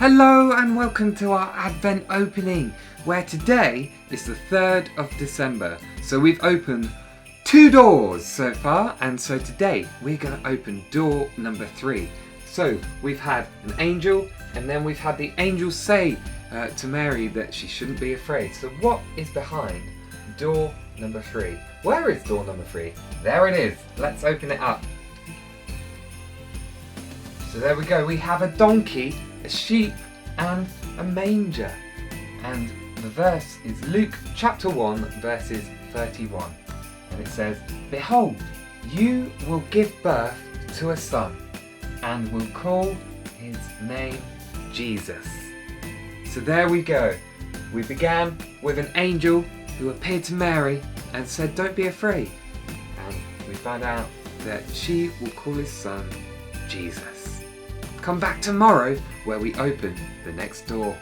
Hello and welcome to our Advent opening, where today is the 3rd of December. So we've opened 2 doors so far, and so today we're going to open door number 3. So we've had an angel, and then we've had the angel say to Mary that she shouldn't be afraid. So what is behind door number 3? Where is door number 3? There it is. Let's open it up. So there we go. We have a donkey, a sheep and a manger, and the verse is Luke chapter 1 verses 31, and it says, "Behold, you will give birth to a son and will call his name Jesus." So there we go. We began with an angel who appeared to Mary and said, "Don't be afraid," and we found out that she will call his son Jesus. Come back tomorrow where we open the next door.